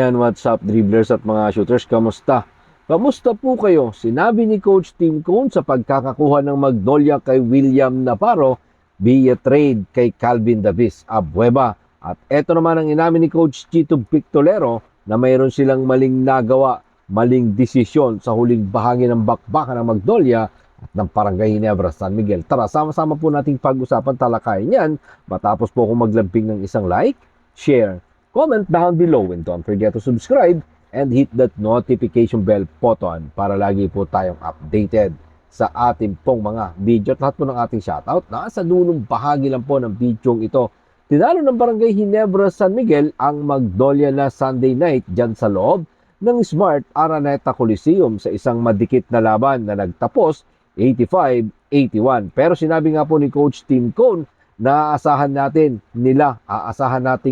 yan, what's up dribblers at mga shooters, kamusta? Kamusta po kayo? Sinabi ni Coach Tim Cone sa pagkakakuha ng Magnolia kay William Navarro via trade kay Calvin Davis Abueva. At eto naman ang inamin ni Coach Chito Victolero na mayroon silang maling nagawa, maling desisyon sa huling bahagi ng bakbakan ng Magnolia at ng Barangay Ginebra San Miguel. Tara, sama-sama po nating pag-usapan, talakayin yan matapos po akong maglamping ng isang like, share, comment down below, and don't forget to subscribe and hit that notification bell button para lagi po tayong updated sa ating pong mga video at lahat po ng ating shoutout. Nasa dulong bahagi lang po ng video ito. Tinalo ng Barangay Ginebra San Miguel ang Magnolia na Sunday night dyan sa loob ng Smart Araneta Coliseum sa isang madikit na laban na nagtapos 85-81. Pero sinabi nga po ni Coach Tim Cone na aasahan nating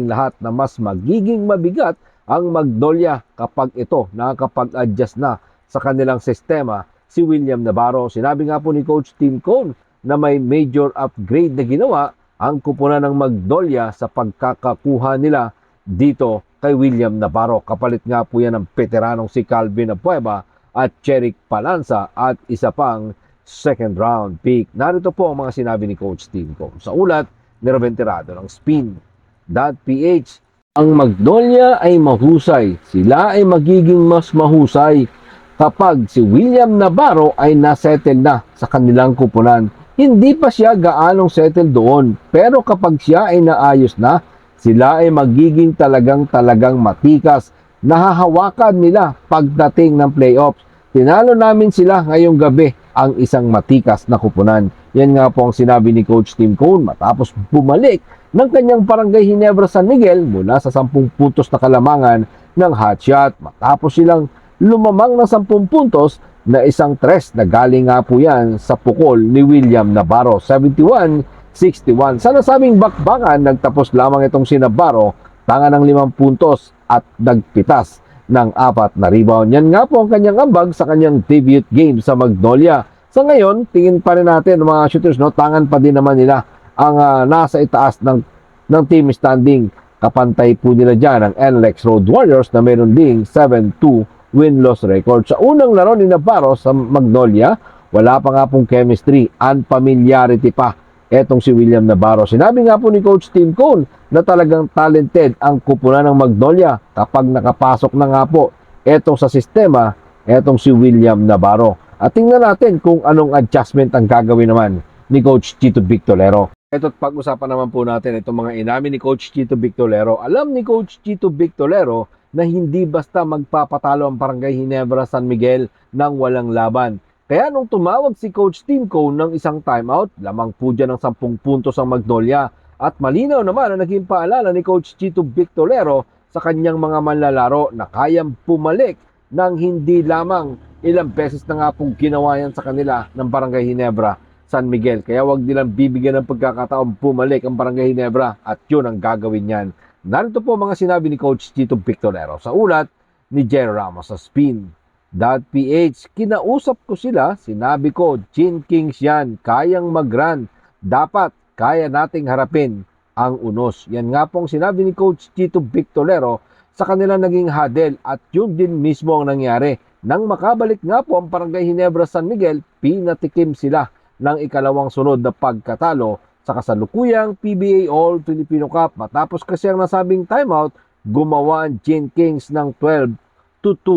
lahat na mas magiging mabigat ang Magnolia kapag ito nakakapag-adjust na sa kanilang sistema si William Navarro. Sinabi nga po ni Coach Tim Cone na may major upgrade na ginawa ang kupunan ng Magnolia sa pagkakakuha nila dito kay William Navarro. Kapalit nga po yan ng veteranong si Calvin Abueva at Cherick Palanza at isa pang second round pick. Narito po ang mga sinabi ni Coach Tim Cone sa ulat ni Ruben Tirado ng Spin.ph. Ang Magnolia ay mahusay. Sila ay magiging mas mahusay kapag si William Navarro ay nasettle na sa kanilang kupunan. Hindi pa siya gaanong settle doon, pero kapag siya ay naayos na, sila ay magiging talagang matikas. Nahahawakan nila pagdating ng playoffs. Tinalo namin sila ngayong gabi ang isang matikas na kupunan. Yan nga po ang sinabi ni Coach Tim Cone matapos bumalik ng kanyang Barangay Ginebra San Miguel mula sa 10 puntos na kalamangan ng hotshot. Matapos silang lumamang ng 10 puntos na isang tres na galing nga po yan sa pukol ni William Navarro. 71-61. Sa nasabing bakbakan, nagtapos lamang itong si Navarro tanga ng 5 puntos at nagpitas ng 4 na rebound. Yan nga po ang kanyang ambag sa kanyang debut game sa Magnolia. Sa ngayon, tingin pa rin natin mga shooters, no, tangan pa din naman nila ang nasa itaas ng team standing. Kapantay po nila dyan ang NLEX Road Warriors na meron ding 7-2 win-loss record. Sa unang laro ni Navarro sa Magnolia, wala pa nga pong chemistry, unfamiliarity pa etong si William Navarro. Sinabi nga po ni Coach Tim Cone na talagang talented ang kupunan ng Magnolia kapag nakapasok na nga po etong sa sistema, etong si William Navarro. At tingnan natin kung anong adjustment ang gagawin naman ni Coach Chito Victolero. Ito't pag-usapan naman po natin itong mga inamin ni Coach Chito Victolero. Alam ni Coach Chito Victolero na hindi basta magpapatalo ang Barangay Ginebra San Miguel ng walang laban. Kaya nung tumawag si Coach Tim Cone ng isang timeout, lamang po dyan ng 10 puntos ang Magnolia. At malinaw naman ang naging paalala ni Coach Chito Victolero sa kanyang mga manlalaro na kayang pumalik ng hindi lamang ilang beses na nga pong ginawa yan sa kanila ng Barangay Ginebra San Miguel. Kaya wag nilang bibigyan ng pagkakataon bumalik ang Barangay Ginebra at yun ang gagawin yan. Narito po mga sinabi ni Coach Chito Victolero sa ulat ni Jerry Ramos sa Spin.ph. Kinausap ko sila, sinabi ko, Gene Kings yan, kayang mag-run. Dapat kaya nating harapin ang unos. Yan nga pong sinabi ni Coach Chito Victolero sa kanilang naging huddle at yun din mismo ang nangyari. Nang makabalik nga po ang Barangay Ginebra San Miguel, pinatikim sila ng ikalawang sunod na pagkatalo sa kasalukuyang PBA All-Filipino Cup. Matapos kasi ang nasabing timeout, gumawa ang Gene Kings ng 12-2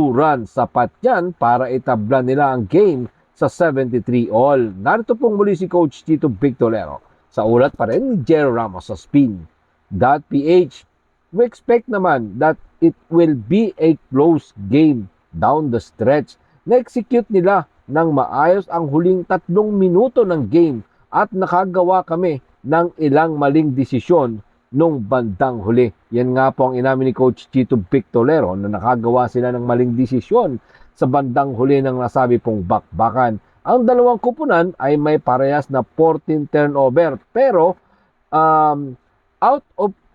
runs. Sapat yan para itabla nila ang game sa 73 all. Narito pong muli si Coach Chito Victolero sa ulat pa rin ni Jerry Ramos sa Spin.ph. We expect naman that it will be a close game down the stretch. Na-execute nila ng maayos ang huling 3 minuto ng game at nakagawa kami ng ilang maling desisyon nung bandang huli. Yan nga po ang inamin ni Coach Chito Victolero na nakagawa sila ng maling desisyon sa bandang huli ng nasabi pong bakbakan. Ang dalawang kupunan ay may parehas na 14 turnover pero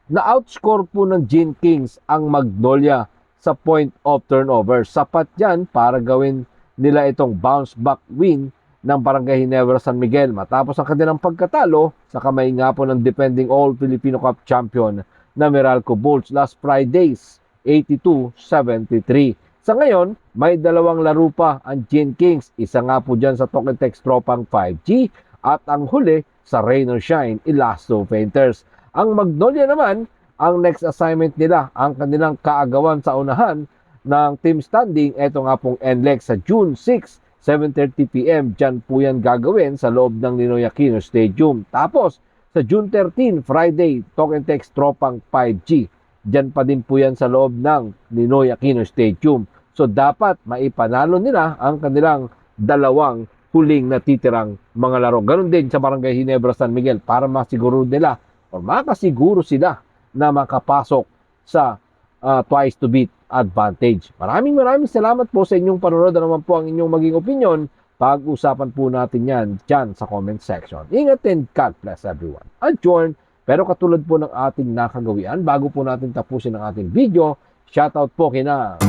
na-outscore po ng Gene Kings ang Magnolia sa point of turnover. Sapat yan para gawin nila itong bounce back win ng Barangay Ginebra San Miguel matapos ang kanilang pagkatalo sa kamay nga po ng defending All-Filipino Cup champion na Meralco Bulls last Friday's 82-73. Sa ngayon, may dalawang laro pa ang Gen Kings. Isa nga po dyan sa Talk and Text Tropang 5G at ang huli sa Rain or Shine, Elasto Painters. Ang Magnolia naman, ang next assignment nila, ang kanilang kaagawan sa unahan ng team standing, eto nga pong NLEX sa June 6, 7:30 PM. Diyan po yan gagawin sa loob ng Ninoy Aquino Stadium. Tapos, sa June 13, Friday, Talk and Text Tropang 5G. Diyan pa din po yan sa loob ng Ninoy Aquino Stadium. So, dapat maipanalo nila ang kanilang dalawang huling natitirang mga laro. Ganon din sa Barangay Ginebra San Miguel para masiguro nila o makasiguro sila na makapasok sa twice to beat advantage. Maraming salamat po sa inyong panonood. Ano naman po ang inyong maging opinion? Pag-usapan po natin yan dyan sa comment section. Ingat and God bless everyone. Adjourn. Pero katulad po ng ating nakagawian, bago po natin tapusin ang ating video, shoutout po kina